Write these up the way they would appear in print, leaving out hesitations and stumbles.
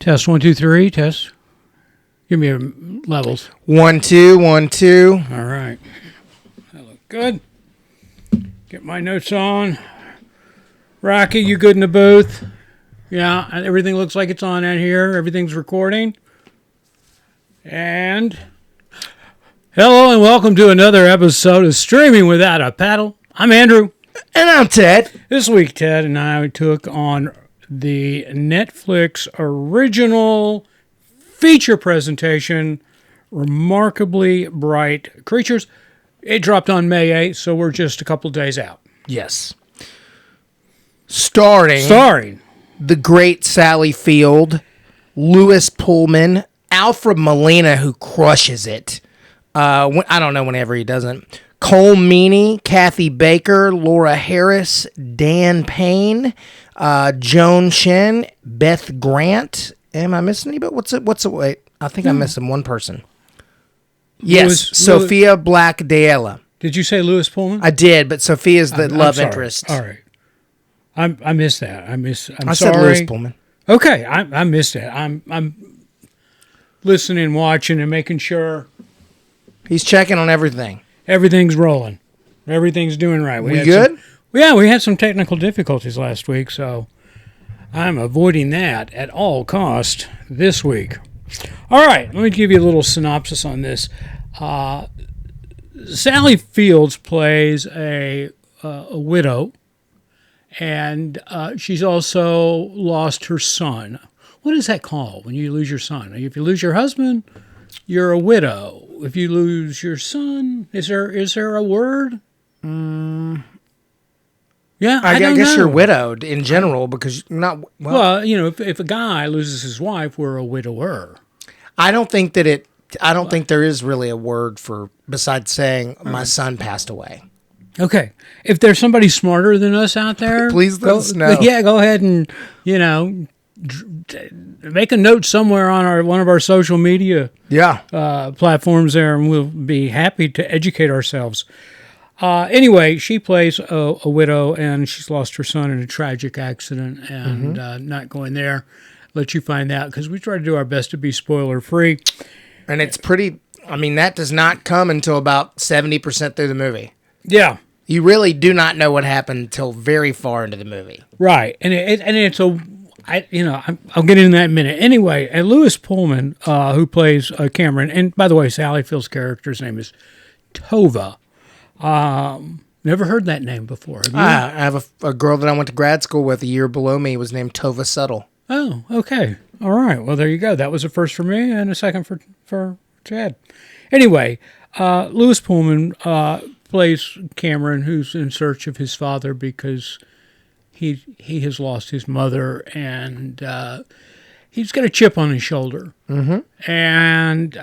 Test 1, 2, 3. Test. Give me your levels. 1, 2, 1, 2. All right. That look good. Get my notes on. Rocky, you good in the booth? Yeah, everything looks like it's on out here. Everything's recording. And hello and welcome to another episode of Streaming Without a Paddle. I'm Andrew. And I'm Ted. This week, Ted and I took on the Netflix original feature presentation, Remarkably Bright Creatures. It dropped on May 8th, so we're just a couple days out. Yes. Starring the great Sally Field, Lewis Pullman, Alfred Molina, who crushes it. I don't know whenever he doesn't. Cole Meany, Kathy Baker, Laura Harris, Dan Payne, Joan Shen, Beth Grant. Am I missing anybody? What's it? Wait, I think I'm missing one person. Yes, Sophia Black-Deella. Did you say Lewis Pullman? I did, but Sophia's the love interest. All right. I missed that. I'm sorry. Said Lewis Pullman. Okay, I missed that. I'm listening, watching, and making sure He's checking on everything. Everything's rolling. Everything's doing right. We good? We had some technical difficulties last week, so I'm avoiding that at all cost this week. All right, let me give you a little synopsis on this. Sally Fields plays a widow, and she's also lost her son. What is that called when you lose your son? If you lose your husband, you're a widow. If you lose your son, is there a word? Yeah, I guess know. you're widowed in general because you're not. Well, if a guy loses his wife, we're a widower. I don't think there is really a word for besides saying my son passed away. Okay, if there's somebody smarter than us out there, please let us know. Yeah, go ahead and make a note somewhere on one of our social media platforms there, and we'll be happy to educate ourselves. Anyway, she plays a widow, and she's lost her son in a tragic accident, and not going there. Let you find out, because we try to do our best to be spoiler-free. And it's pretty, that does not come until about 70% through the movie. Yeah. You really do not know what happened until very far into the movie. Right. And it's I'll get into that in a minute. Anyway, and Lewis Pullman, who plays Cameron, and by the way, Sally Field's character's name is Tova. Never heard that name before. Have you? I have a girl that I went to grad school with a year below me was named Tova Settle. Oh, okay. All right. Well, there you go. That was a first for me and a second for Chad. Anyway, Lewis Pullman plays Cameron, who's in search of his father because he has lost his mother, and he's got a chip on his shoulder. Mm-hmm. And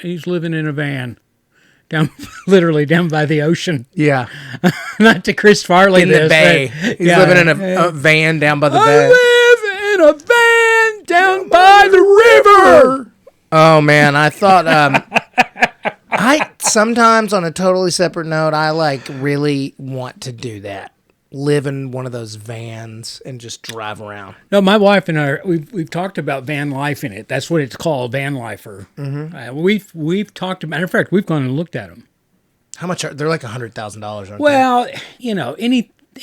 he's living in a van. Literally down by the ocean. Yeah. Not to Chris Farley. In the bay. He's living in a van down by the bay. I live in a van down by the river. Oh, man. I thought... I sometimes, on a totally separate note, I really want to do that. Live in one of those vans and just drive around. No, my wife and I, we've talked about van life in it. That's what it's called, van lifer. Mm-hmm. We've talked about. Matter of fact, we've gone and looked at them. How much they're like $100,000, aren't they? Well,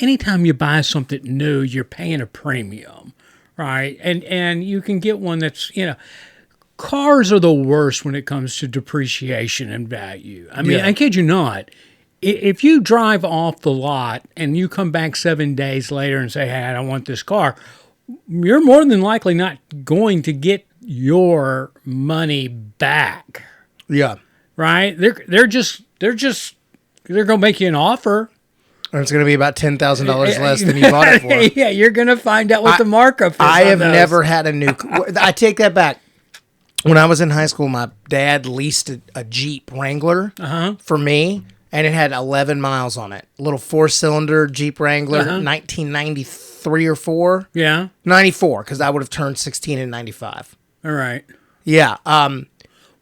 anytime you buy something new, you're paying a premium, right? And you can get one that's cars are the worst when it comes to depreciation and value. I kid you not. If you drive off the lot and you come back 7 days later and say, hey, I don't want this car, you're more than likely not going to get your money back. Yeah. Right? They're going to make you an offer. And it's going to be about $10,000 less than you bought it for. Yeah, you're going to find out what the markup is. I have never had a new... I take that back. When I was in high school, my dad leased a Jeep Wrangler for me. And it had 11 miles on it. A little 4-cylinder Jeep Wrangler, 1993 or 4. Yeah. 94, because I would have turned 16 in 95. All right. Yeah.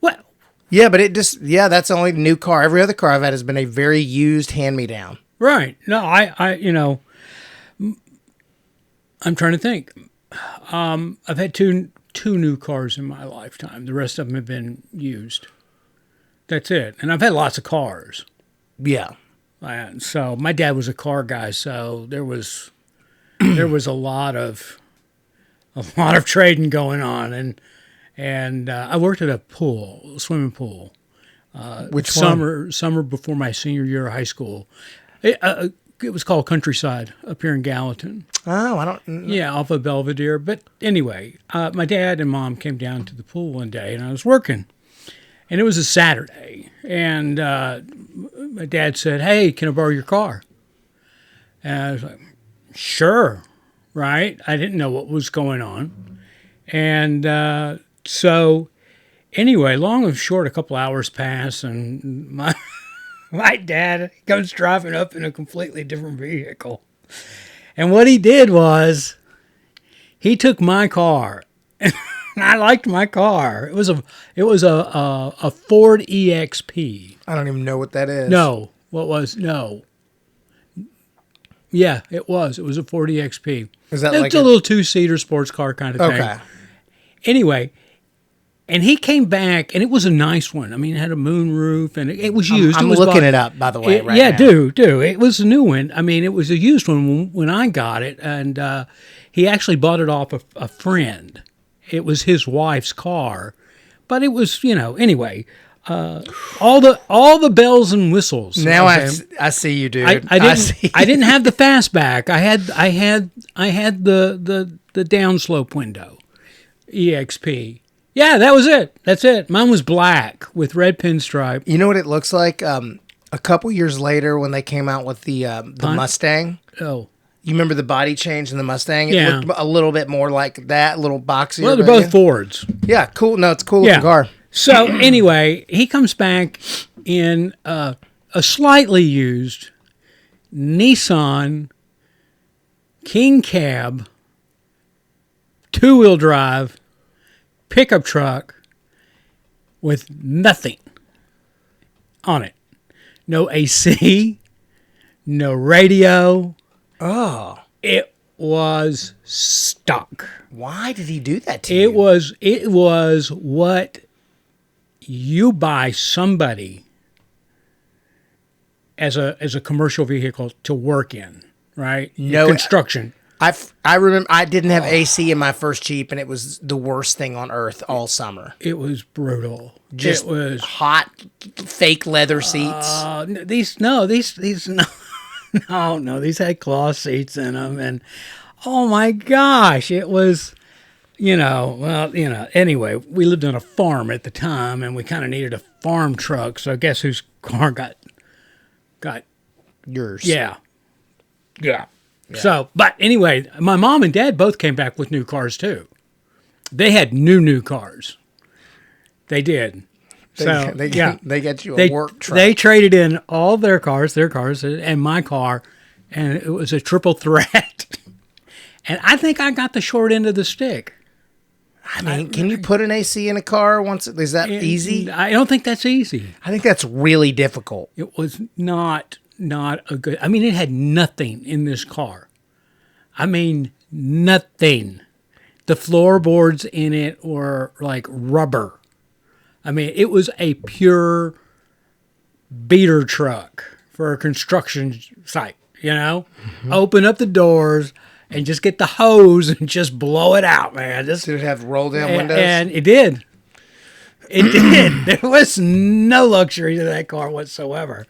What? Yeah, but that's the only new car. Every other car I've had has been a very used hand-me-down. Right. No, I'm trying to think. I've had two new cars in my lifetime. The rest of them have been used. That's it. And I've had lots of cars. Yeah. So my dad was a car guy, so there was a lot of trading going on, and I worked at a swimming pool. Which one? Summer before my senior year of high school. It was called Countryside up here in Gallatin. Oh, I don't. Yeah, off of Belvedere. But anyway, my dad and mom came down to the pool one day, and I was working. And it was a Saturday. And my dad said, "Hey, can I borrow your car?" And I was like, "Sure." Right? I didn't know what was going on. And so anyway, long and short, a couple hours pass, and my dad comes driving up in a completely different vehicle. And what he did was he took my car. And I liked my car. It was a Ford EXP. I don't even know what that is. No. What was? No. Yeah, it was. It was a Ford EXP. Is that it's like a little two-seater sports car kind of thing? Okay. Anyway, and he came back, and it was a nice one. I mean, it had a moonroof, and it was used. I'm it was looking it up, by the way, right now. Do. It was a new one. I mean, it was a used one when I got it, and he actually bought it off a friend. It was his wife's car, but it was, anyway, all the bells and whistles. Now okay? I see you, dude. I didn't have the fastback. I had the downslope window, EXP. Yeah, that was it. That's it. Mine was black with red pinstripe. You know what it looks like? A couple years later, when they came out with the Mustang. Oh, you remember the body change in the Mustang? It Yeah. looked a little bit more like that, a little boxier. well, they're both Fords. Yeah, cool. No, it's a cool looking car. So anyway, he comes back in a slightly used Nissan King Cab, two-wheel drive, pickup truck with nothing on it. No AC, no radio. Oh. It was stock. Why did he do that to you? It was what you buy somebody as a commercial vehicle to work in, right? No construction. I remember I didn't have AC in my first Jeep, and it was the worst thing on earth all summer. It was brutal. Just it was hot, fake leather seats. these had cloth seats in them, and oh my gosh, it was. Anyway, we lived on a farm at the time, and we kind of needed a farm truck. So guess whose car got Yours. Yeah. So, but anyway, my mom and dad both came back with new cars too. They had new cars. They did. They got you a work truck. They traded in all their cars, and my car, and it was a triple threat. And I think I got the short end of the stick. I mean, can you put an AC in a car once? Is that easy? I don't think that's easy. I think that's really difficult. It was not a good. I mean, it had nothing in this car. I mean, nothing. The floorboards in it were like rubber. I mean, it was a pure beater truck for a construction site, Mm-hmm. Open up the doors and just get the hose and just blow it out, man. Did it have roll down windows? And it did. It did. There was no luxury to that car whatsoever.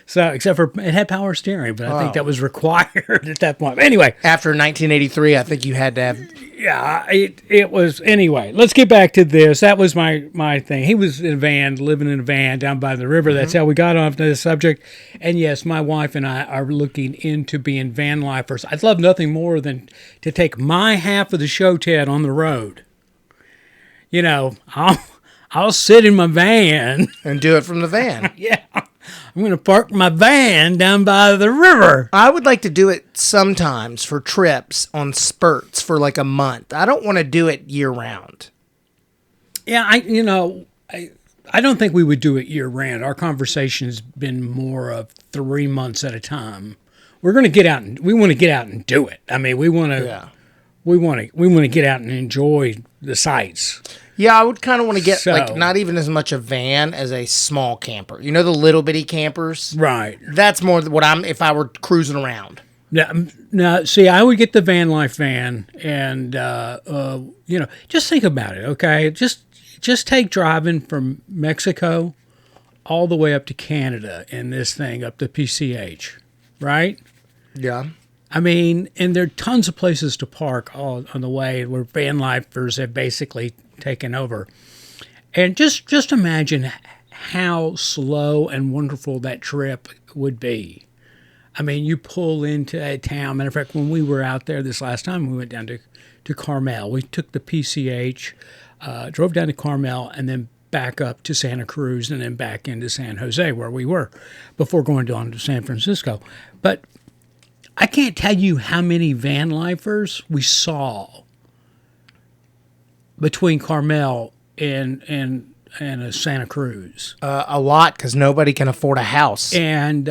So, except for it had power steering, but I think that was required at that point. Anyway. After 1983, I think you had to have... Yeah, it was... Anyway, let's get back to this. That was my thing. He was in a van, living in a van down by the river. That's how we got onto this subject. And yes, my wife and I are looking into being van lifers. I'd love nothing more than to take my half of the show, Ted, on the road. I'll sit in my van. And do it from the van. Yeah. I'm going to park my van down by the river. I would like to do it sometimes for trips on spurts for like a month. I don't want to do it year round. Yeah, I don't think we would do it year round. Our conversation's been more of 3 months at a time. We're going to get out and we want to get out and do it. I mean, we want to we want to get out and enjoy the sights. Yeah, I would kind of want to get So- like not even as much a van as a small camper. You know, the little bitty campers. Right. That's more what I'm if I were cruising around. Now, see, I would get the van life van, and just think about it. Okay, just take driving from Mexico all the way up to Canada in this thing up to PCH, right? Yeah. I mean, and there are tons of places to park all on the way where van lifers have basically taken over. And just imagine how slow and wonderful that trip would be. I mean, you pull into a town. Matter of fact, when we were out there this last time, we went down to Carmel. We took the PCH, drove down to Carmel, and then back up to Santa Cruz, and then back into San Jose, where we were, before going on to San Francisco. But I can't tell you how many van lifers we saw between Carmel and Santa Cruz. A lot because nobody can afford a house. And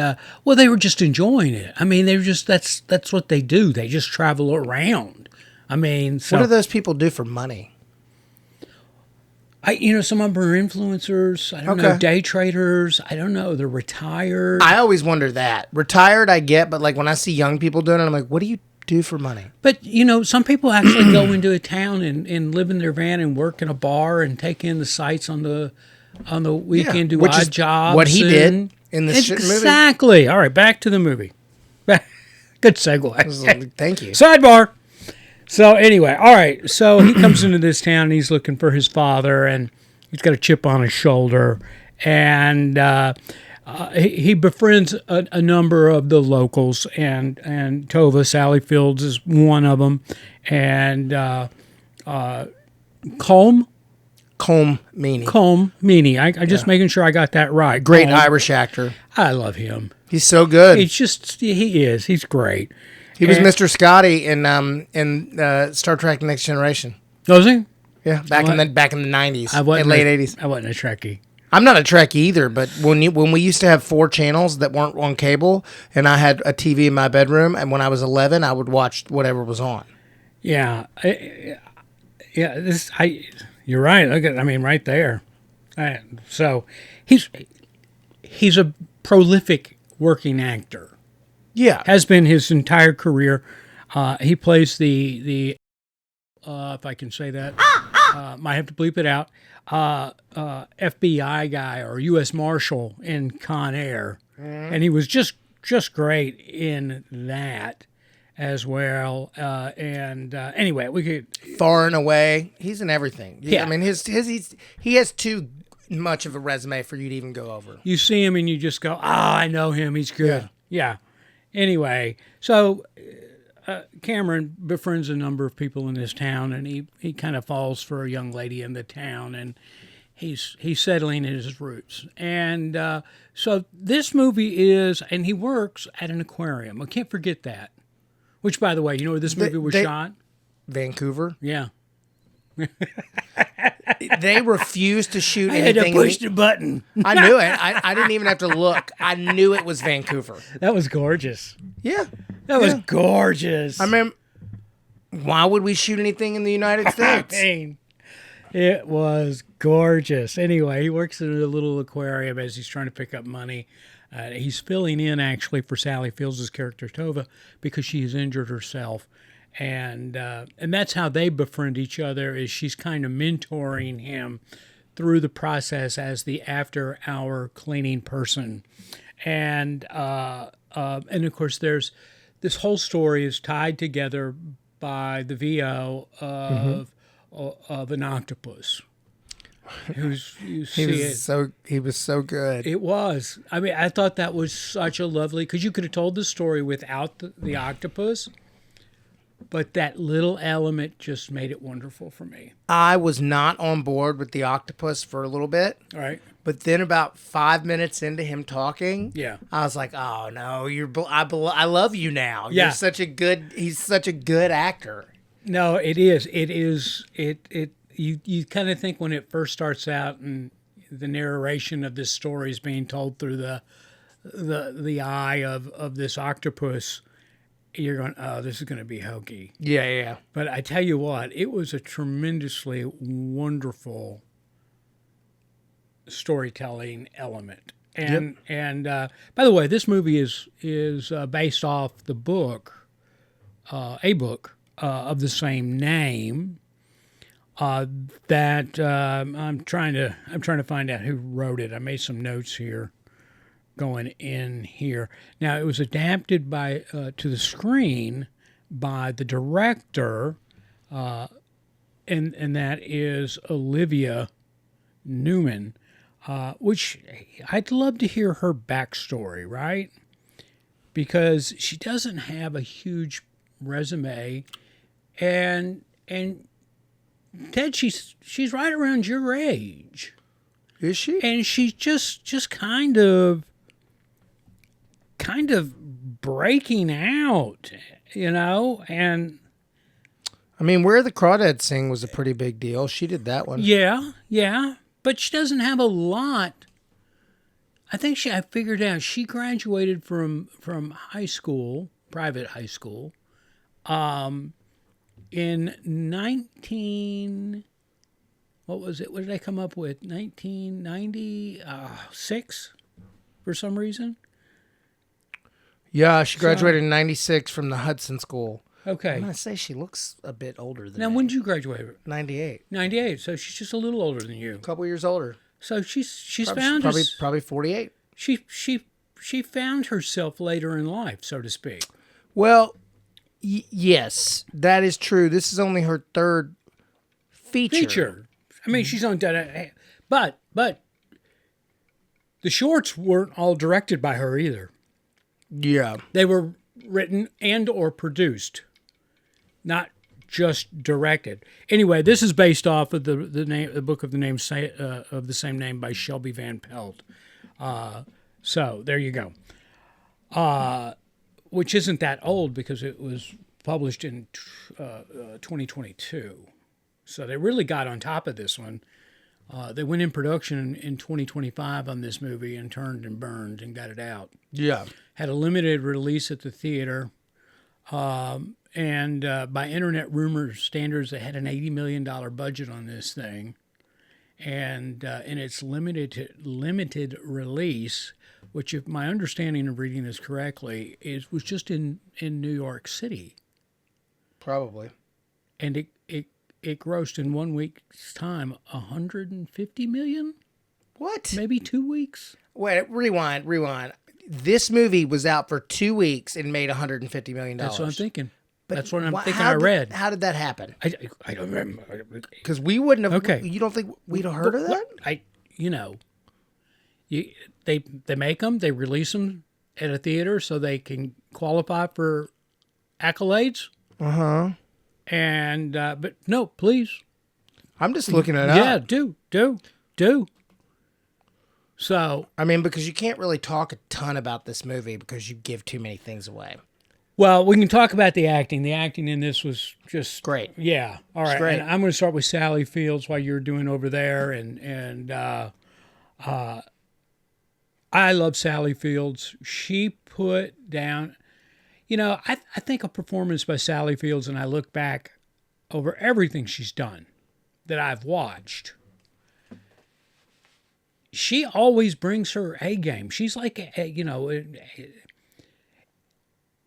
they were just enjoying it. I mean, they were just that's what they do. They just travel around. I mean, so What do those people do for money? some of them are influencers. I don't know, day traders. I don't know. They're retired. I always wonder that. Retired, I get, but like when I see young people doing it, I'm like, what do you do for money? But some people actually go into a town and live in their van and work in a bar and take in the sights on the weekend, do which odd is jobs. what he did in this movie. Exactly. All right, back to the movie. Good segue. Thank you. Sidebar. So anyway, all right. So he comes into this town and he's looking for his father, and he's got a chip on his shoulder, and he befriends a number of the locals, and Tova, Sally Fields is one of them, and Colm Meaney. I just making sure I got that right. Great Colm. Irish actor. I love him. He's so good. He's great. He was Mr. Scotty in Star Trek: Next Generation. Was he? Yeah, back in the 90s, late 80s. I wasn't a Trekkie. I'm not a Trekkie either, but when we used to have 4 channels that weren't on cable, and I had a TV in my bedroom, and when I was 11, I would watch whatever was on. Yeah, You're right. Look at, right there. So he's a prolific working actor. Yeah, Has been his entire career. He plays the if I can say that, might have to bleep it out. FBI guy or U.S. Marshal in Con Air, and he was just great in that as well. Anyway, we could Far and Away. He's in everything. Yeah. I mean, he has too much of a resume for you to even go over. You see him and you just go, I know him. He's good. Yeah. Anyway, so Cameron befriends a number of people in this town, and he kind of falls for a young lady in the town, and he's settling in his roots. And so this movie is, and he works at an aquarium. I can't forget that. Which, by the way, you know where this movie was shot? Vancouver. Yeah. They refused to shoot I had anything. to push the button. I knew it. I didn't even have to look. I knew it was Vancouver. That was gorgeous. Yeah. That was gorgeous. I mean, why would we shoot anything in the United States? It was gorgeous. Anyway, he works in a little aquarium as he's trying to pick up money. He's filling in, actually, for Sally Fields' character, Tova, because she has injured herself. And that's how they befriend each other, is she's kind of mentoring him through the process as the after-hour cleaning person. And of course, there's this whole story is tied together by the VO of an octopus. He was so good. It was. I thought that was such a lovely, because you could have told the story without the octopus, but that little element just made it wonderful for me. I was not on board with the octopus for a little bit. All right. But then about 5 minutes into him talking, Yeah. I was like, "Oh no, I love you now. Yeah. He's such a good actor." No, it is. You kind of think when it first starts out and the narration of this story is being told through the eye of this octopus, you're going, oh, this is going to be hokey. Yeah. But I tell you what, it was a tremendously wonderful storytelling element. And by the way, this movie is based off the book, a book of the same name. That I'm trying to find out who wrote it. I made some notes here, going in here. Now it was adapted by to the screen by the director, and that is Olivia Newman. Which I'd love to hear her backstory, right? Because she doesn't have a huge resume, and Ted, she's right around your age, Is she? and she's just kind of breaking out, and I mean, Where the Crawdads Sing was a pretty big deal. She did that one. yeah. But she doesn't have a lot. I figured out she graduated from high school, private high school, in what was it? What did I come up with? 1996 for some reason. Yeah, she graduated in 96 from the Hudson School. Okay. I'm going to say she looks a bit older than Now, me. when did you graduate? 98. 98. So she's just a little older than you. A couple years older. So she's Probably 48. She found herself later in life, so to speak. Well, yes, that is true. This is only her third feature. I mean, she's on but the shorts weren't all directed by her either. Yeah. They were written and or produced, not just directed. Anyway, this is based off of the book of the same name by Shelby Van Pelt. So there you go. Which isn't that old because it was published in 2022. So they really got on top of this one. They went in production in 2025 on this movie and turned and burned and got it out. Yeah. Had a limited release at the theater. And by internet rumor standards, they had an $80 million budget on this thing. And in its limited release, which, if my understanding of reading this correctly, was just in New York City. Probably. And it grossed in 1 week's time $150 million? What? Maybe 2 weeks? Wait, rewind. This movie was out for 2 weeks and made $150 million. That's what I'm thinking. But That's what I'm thinking how I read. How did that happen? I don't remember. Because we wouldn't have. Okay. You don't think we'd have heard of that? They make them, they release them at a theater so they can qualify for accolades. And but no, please. I'm just looking it Yeah, up. do. So, I mean, because you can't really talk a ton about this movie because you give too many things away. well, we can talk about the acting. The acting in this was just Great. Yeah. All right. great. And I'm going to start with Sally Fields while you're doing over there, and I love Sally Fields. She put down, I think a performance by Sally Fields, and I look back over everything she's done that I've watched. She always brings her A game. She's like,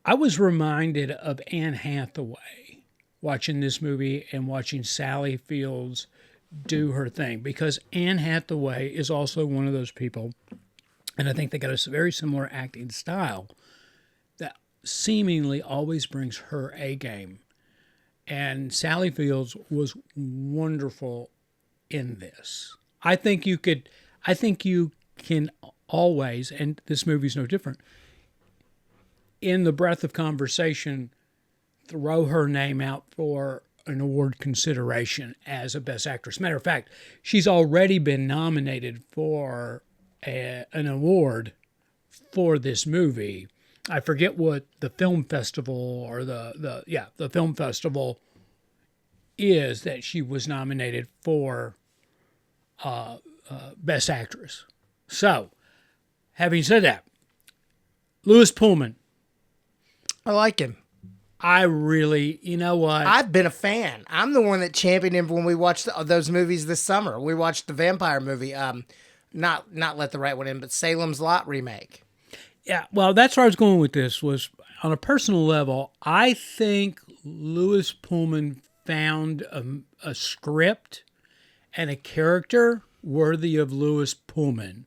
I was reminded of Anne Hathaway watching this movie and watching Sally Fields do her thing, because Anne Hathaway is also one of those people, and I think they got a very similar acting style, that seemingly always brings her A game. And Sally Fields was wonderful in this. I think you can always, and this movie's no different, in the breadth of conversation, throw her name out for an award consideration as a Best Actress. Matter of fact, she's already been nominated for an award for this movie. I forget what the film festival or the film festival is that she was nominated for Best Actress. So, having said that, Louis Pullman. I like him. I really, you know what? I've been a fan. I'm the one that championed him when we watched those movies this summer. We watched the vampire movie, not Let the Right One In, but Salem's Lot remake. Yeah, well, that's where I was going with this. Was on a personal level, I think Lewis Pullman found a script and a character worthy of Lewis Pullman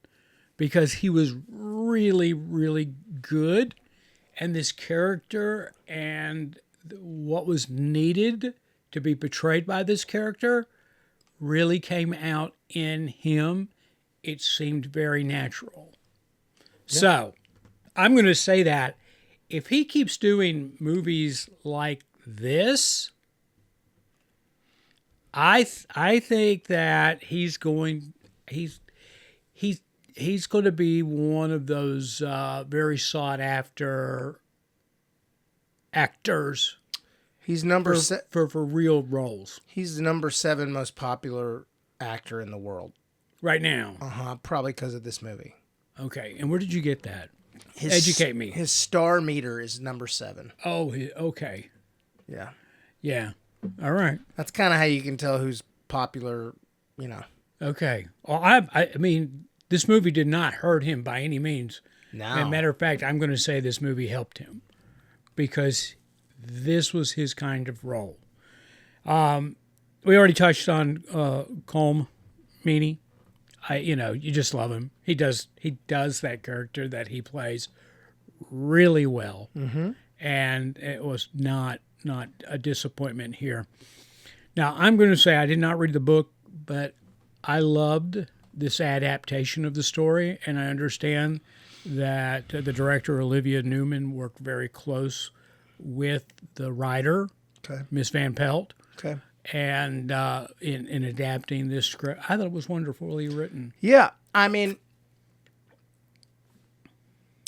because he was really, really good, and this character and what was needed to be portrayed by this character really came out in him. It seemed very natural. Yeah. So, I'm going to say that if he keeps doing movies like this, I think that he's going to be one of those very sought after actors. He's number for real roles. He's the number 7 most popular actor in the world right now. Probably because of this movie. Okay, and where did you get that? Educate me. His star meter is number 7. Oh, okay. Yeah. Yeah. All right. That's kind of how you can tell who's popular, you know. Okay. Well, I mean, this movie did not hurt him by any means. No. As a matter of fact, I'm going to say this movie helped him because this was his kind of role. We already touched on Colm Meaney. You just love him. He does that character that he plays really well, and it was not a disappointment here. Now, I'm going to say I did not read the book, but I loved this adaptation of the story, and I understand that the director, Olivia Newman, worked very close with the writer, Miss Van Pelt. Okay. And in adapting this script, I thought it was wonderfully written. Yeah, I mean,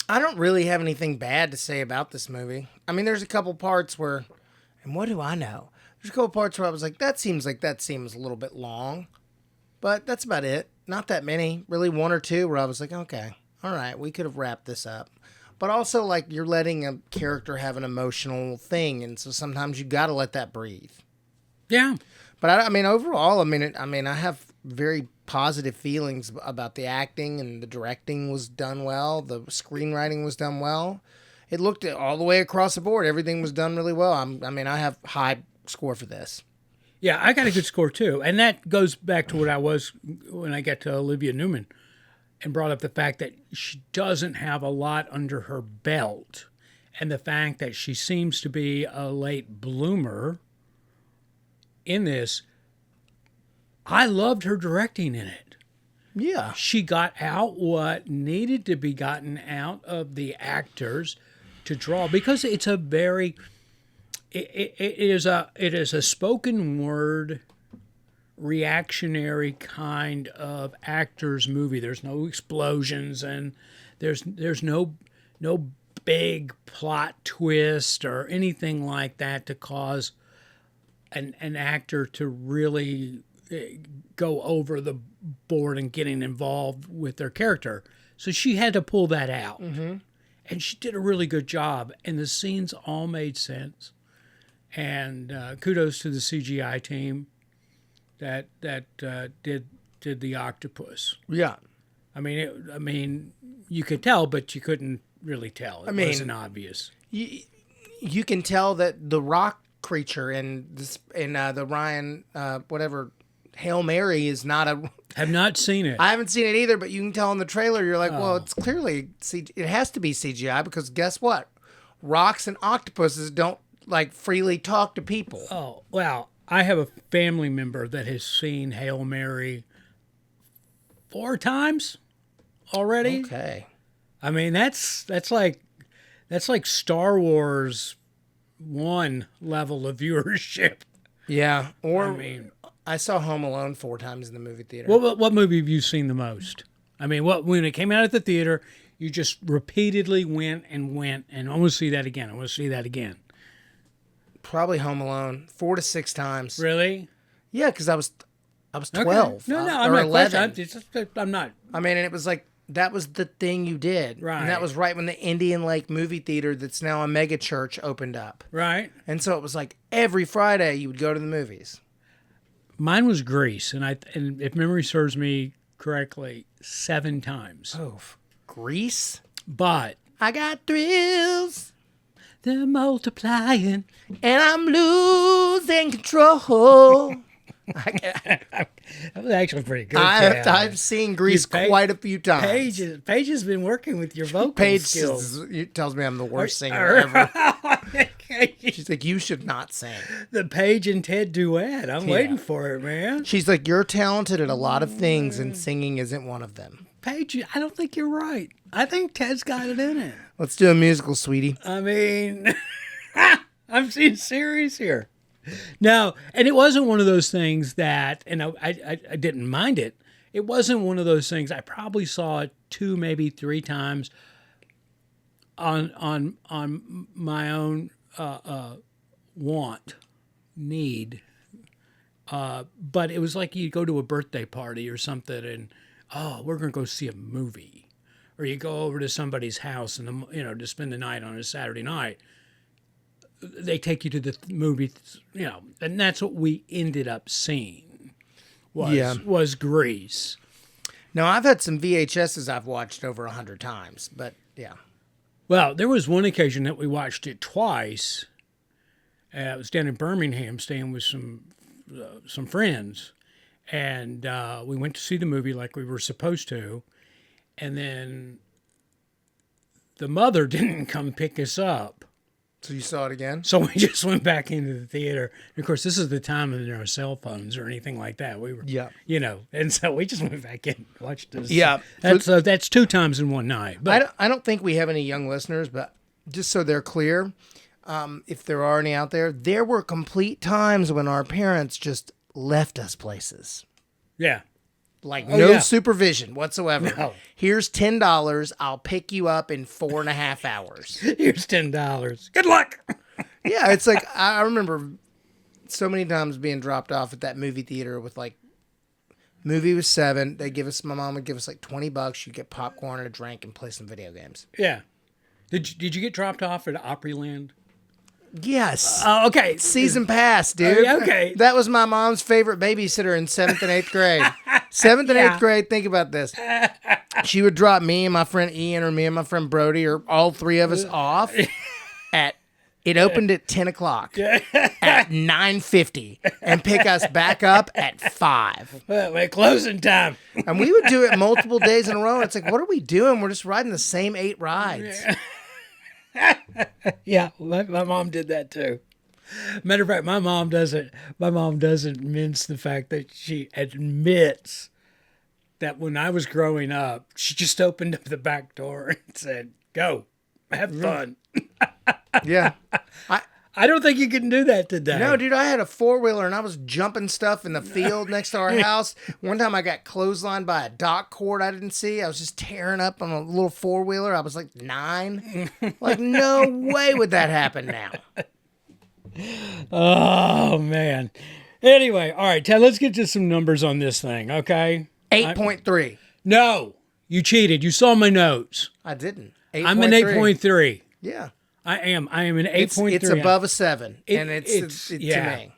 I don't really have anything bad to say about this movie. I mean, there's a couple parts where, and what do I know? There's a couple parts where I was like, that seems a little bit long, but that's about it. Not that many, really, 1 or 2 where I was like, okay, all right, we could have wrapped this up. But also, like, you're letting a character have an emotional thing, and so sometimes you got to let that breathe. Yeah. But I mean, overall, I have very positive feelings about the acting, and the directing was done well. The screenwriting was done well. It looked all the way across the board. Everything was done really well. I have high score for this. Yeah, I got a good score too. And that goes back to what I was when I got to Olivia Newman and brought up the fact that she doesn't have a lot under her belt. And the fact that she seems to be a late bloomer in this. I loved her directing in it. Yeah. She got out what needed to be gotten out of the actors to draw, because it's a very it is a spoken word reactionary kind of actors movie. There's no explosions and there's no big plot twist or anything like that to cause an actor to really go over the board and getting involved with their character. So she had to pull that out. Mm-hmm. And she did a really good job. And the scenes all made sense. And kudos to the CGI team that did the octopus. Yeah. I mean, you could tell, but you couldn't really tell. It wasn't obvious. You can tell that the rock creature in the Ryan whatever Hail Mary is not a. Have not seen it. I haven't seen it either, but you can tell in the trailer. You're like, well, it's clearly it has to be CGI because guess what? Rocks and octopuses don't like freely talk to people. Oh well, I have a family member that has seen Hail Mary 4 times already. Okay. I mean that's like Star Wars 1 level of viewership. Yeah. Or I mean, I saw Home Alone 4 times in the movie theater. What movie have you seen the most? I mean, when it came out at the theater, you just repeatedly went, and I want to see that again. I want to see that again. Probably Home Alone 4 to 6 times. Really? Yeah, because I was 12. Okay. No, I'm not 11. I'm not. I mean, and it was like That was the thing you did. Right. And that was right when the Indian Lake movie theater that's now a mega church opened up. Right. And so it was like every Friday you would go to the movies. Mine was Grease, and if memory serves me correctly, 7 times. Oh, Grease? But I got thrills. they're multiplying. And I'm losing control. That was actually pretty good. Chad. I've seen Grease quite a few times. Paige has been working with your vocal Paige skills. tells me I'm the worst singer ever. The She's like, you should not sing. Paige and Ted duet. I'm waiting for it, man. She's like, you're talented at a lot of things, and singing isn't one of them. Paige, I don't think you're right. I think Ted's got it in it. Let's do a musical, sweetie. I mean, I'm being serious here. No, and it wasn't one of those things that, and I didn't mind it. It wasn't one of those things. I probably saw it 2, maybe 3 times on my own need. But it was like you go to a birthday party or something, and we're gonna go see a movie, or you go over to somebody's house and to spend the night on a Saturday night. They take you to the movie, and that's what we ended up seeing was Grease. Now, I've had some VHSs I've watched over 100 times, but yeah. Well, there was one occasion that we watched it twice. I was down in Birmingham staying with some friends, and we went to see the movie like we were supposed to, and then the mother didn't come pick us up. So you saw it again? So we just went back into the theater. And of course, this is the time when there were cell phones or anything like that. We were, and so we just went back in and watched this. Yeah. That's 2 times in one night. But I don't think we have any young listeners, but just so they're clear, if there are any out there were complete times when our parents just left us places. Yeah. Like no supervision whatsoever. No. Here's $10. I'll pick you up in 4.5 hours. Here's $10. Good luck. Yeah, it's like I remember so many times being dropped off at that movie theater with like movie was 7. My mom would give us like $20. You'd get popcorn and a drink and play some video games. Yeah. Did you get dropped off at Opryland? Yes. Oh, okay. Season pass, dude. Okay. That was my mom's favorite babysitter in 7th and 8th grade. 7th and 8th grade, think about this. She would drop me and my friend Ian or me and my friend Brody or all 3 of us off it opened at 10 o'clock at 9:50 and pick us back up at 5. Well, closing time. And we would do it multiple days in a row. It's like, what are we doing? We're just riding the same 8 rides. Yeah, my mom did that too. Matter of fact, my mom doesn't mince the fact that she admits that when I was growing up, she just opened up the back door and said, "Go, have fun." Yeah. I don't think you can do that today. No, dude, I had a 4-wheeler and I was jumping stuff in the field next to our house. One time I got clotheslined by a dock cord I didn't see. I was just tearing up on a little 4-wheeler. I was like 9. Like, no way would that happen now. Oh, man. Anyway, all right, Ted, let's get to some numbers on this thing, okay? 8.3. No, you cheated. You saw my notes. I didn't. I'm an 8.3. Yeah. I am an 8.3. It's above a 7, and it's to me.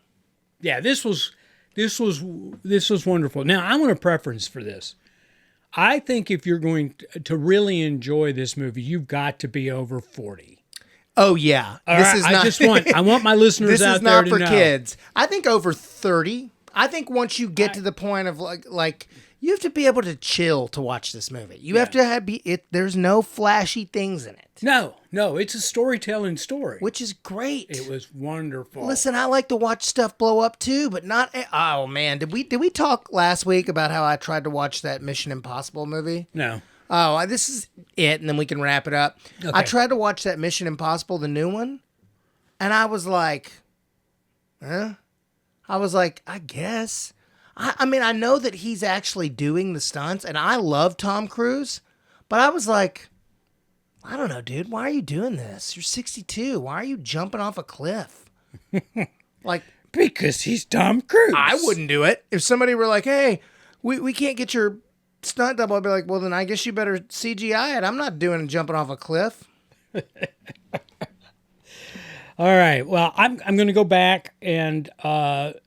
Yeah, this was wonderful. Now, I want a preference for this. I think if you're going to really enjoy this movie, you've got to be over 40. Oh yeah, I want my listeners out there to know. This is not for kids. I think over 30. I think once you get to the point of like you have to be able to chill to watch this movie. You have to there's no flashy things in it. No, it's a storytelling story, which is great. It was wonderful. Listen, I like to watch stuff blow up too, but not. Oh man, did we talk last week about how I tried to watch that Mission Impossible movie? No. Oh, this is it, and then we can wrap it up. Okay. I tried to watch that Mission Impossible, the new one, and I was like, I guess. I mean, I know that he's actually doing the stunts, and I love Tom Cruise, but I was like, I don't know, dude. Why are you doing this? You're 62. Why are you jumping off a cliff? Because he's Tom Cruise. I wouldn't do it. If somebody were like, hey, we can't get your stunt double, I'd be like, well, then I guess you better CGI it. I'm not doing jumping off a cliff. All right. Well, I'm going to go back and not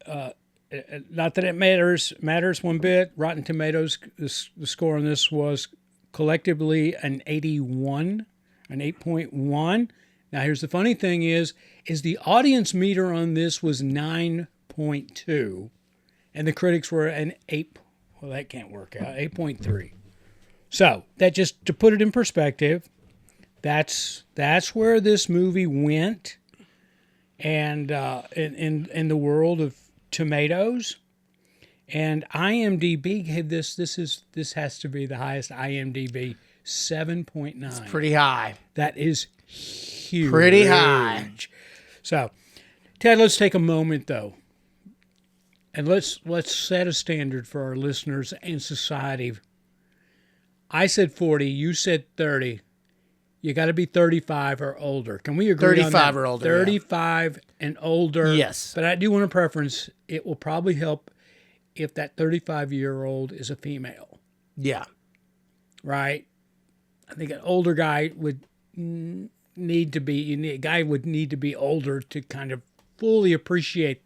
that it matters one bit. Rotten Tomatoes, the score on this was collectively an 81, an 8.1. Now, here's the funny thing is the audience meter on this was 9.2, and the critics were an 8. Well, that can't work out. 8.3. So that, just to put it in perspective, that's where this movie went, and in the world of tomatoes. And IMDb gave this has to be the highest IMDb, 7.9. It's pretty high. That is huge. Pretty high. So, Ted, let's take a moment though, and let's set a standard for our listeners and society. I said 40, you said 30. You got to be 35 or older. Can we agree on that? 35 or older. 35 and older. Yes. But I do want a preference. It will probably help if that 35-year-old is a female. Yeah. Right? I think an older guy would need to be older to kind of fully appreciate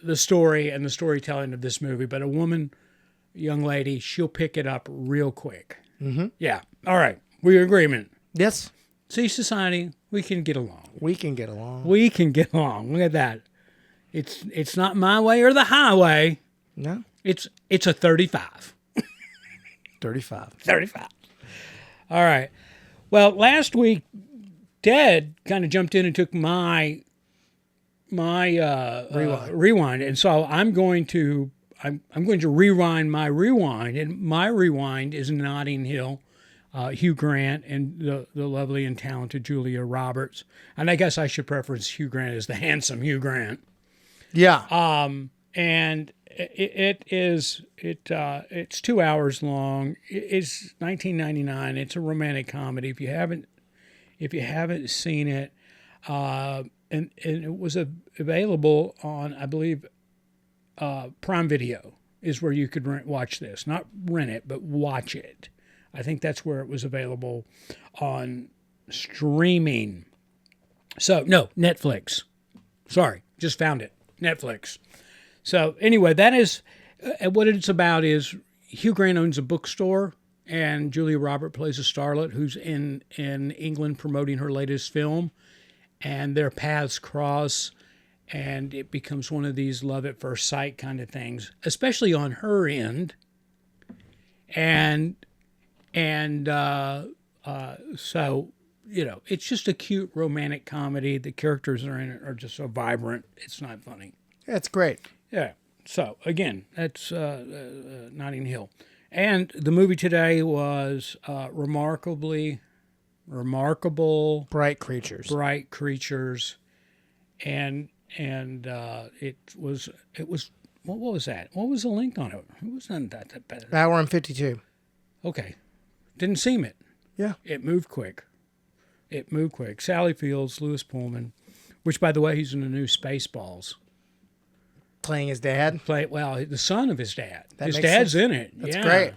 the story and the storytelling of this movie. But a woman, young lady, she'll pick it up real quick. Mm-hmm. Yeah. All right. We're in agreement. Yes. See, society, we can get along. We can get along. We can get along. Look at that. It's not my way or the highway. No. It's a 35. 35. 35. All right. Well, last week, Ted kind of jumped in and took my rewind, and so I'm going to rewind my rewind, and my rewind is Notting Hill. Hugh Grant and the lovely and talented Julia Roberts. And I guess I should preference Hugh Grant as the handsome Hugh Grant. Yeah. And it's 2 hours long. It's 1999. It's a romantic comedy. If you haven't seen it, and it was available on, I believe, Prime Video is where you could watch this. Not rent it, but watch it. I think that's where it was available on streaming. So, no, Netflix. Sorry, just found it. Netflix. So, anyway, that is what it's about. Is Hugh Grant owns a bookstore, and Julia Roberts plays a starlet who's in England promoting her latest film, and their paths cross, and it becomes one of these love at first sight kind of things, especially on her end. So, it's just a cute romantic comedy. The characters are in it are just so vibrant. It's not funny. Yeah, it's great. Yeah. So, again, that's Notting Hill. And the movie today was Remarkable. Bright Creatures. And it was, what was that? What was the length on it? It wasn't that bad. Hour and 52. Okay. Didn't seem it. Yeah. It moved quick. Sally Fields, Lewis Pullman, which, by the way, he's in the new Spaceballs. Playing his dad? The son of his dad. That His makes dad's sense. in it. That's yeah. great.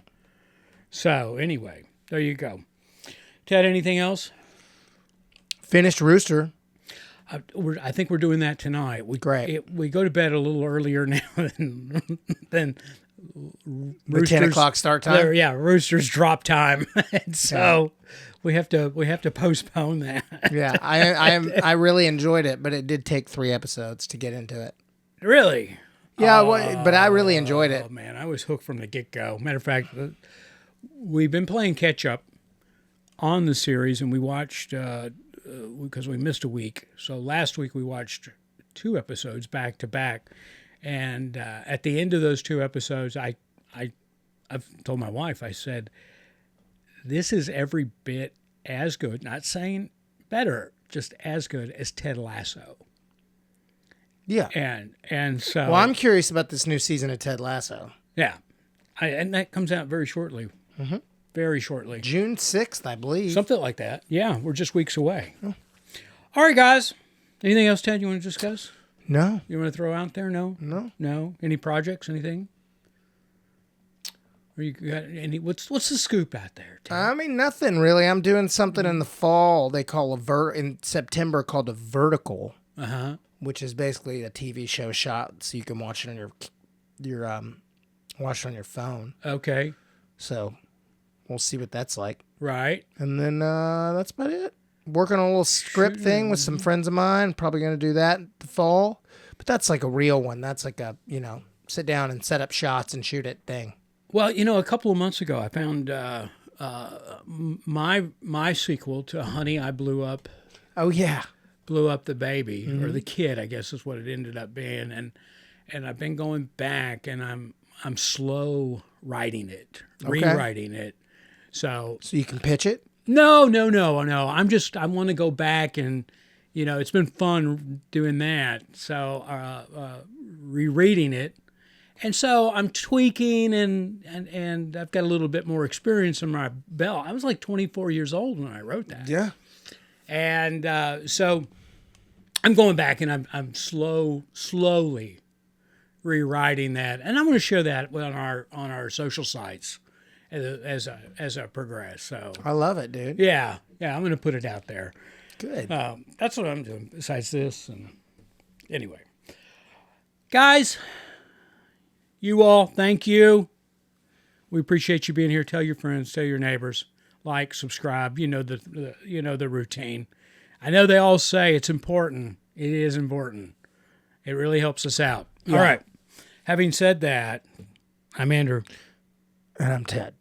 So, anyway, there you go. Ted, anything else? Finished Rooster. I think we're doing that tonight. Great. We go to bed a little earlier now than The 10 o'clock start time? Rooster's drop time. And so we have to postpone that. Yeah, I really enjoyed it, but it did take 3 episodes to get into it. Really? Yeah, but I really enjoyed it. Oh, man, I was hooked from the get-go. Matter of fact, we've been playing catch-up on the series, and we watched, because we missed a week. So last week we watched 2 episodes back-to-back. And at the end of those 2 episodes, I've told my wife, I said, this is every bit as good, not saying better, just as good as Ted Lasso. Yeah. And so... Well, I'm curious about this new season of Ted Lasso. Yeah. And that comes out very shortly. Mm-hmm. Very shortly. June 6th, I believe. Something like that. Yeah, we're just weeks away. Oh. All right, guys. Anything else, Ted, you want to discuss? No. You want to throw out there? No? No. No? Any projects? Anything? Or you got any? What's the scoop out there, Ted? I mean, nothing really. I'm doing something in the fall. They call in September called a vertical, which is basically a TV show shot, so you can watch it on watch it on your phone. Okay. So we'll see what that's like. Right. And then that's about it. Working on a little script thing with some friends of mine. Probably going to do that in the fall. But that's like a real one. That's like a, sit down and set up shots and shoot it thing. Well, a couple of months ago, I found my sequel to Honey, I Blew Up. Oh, yeah. Blew Up the Baby, or the kid, I guess is what it ended up being. And I've been going back, and I'm slow writing it, rewriting it. So you can pitch it? No. I want to go back and, it's been fun doing that. So rereading it. And so I'm tweaking and I've got a little bit more experience in my belt. I was like 24 years old when I wrote that. Yeah. And so I'm going back and I'm slowly rewriting that. And I'm going to share that on our social sites as I progress. So I love it, dude. Yeah, I'm going to put it out there. Good. That's what I'm doing besides this. And anyway, guys, you all, thank you. We appreciate you being here. Tell your friends, tell your neighbors, like, subscribe. The routine. I know they all say it's important. It is important. It really helps us out. Yeah. All right. Having said that, I'm Andrew. And I'm Ted.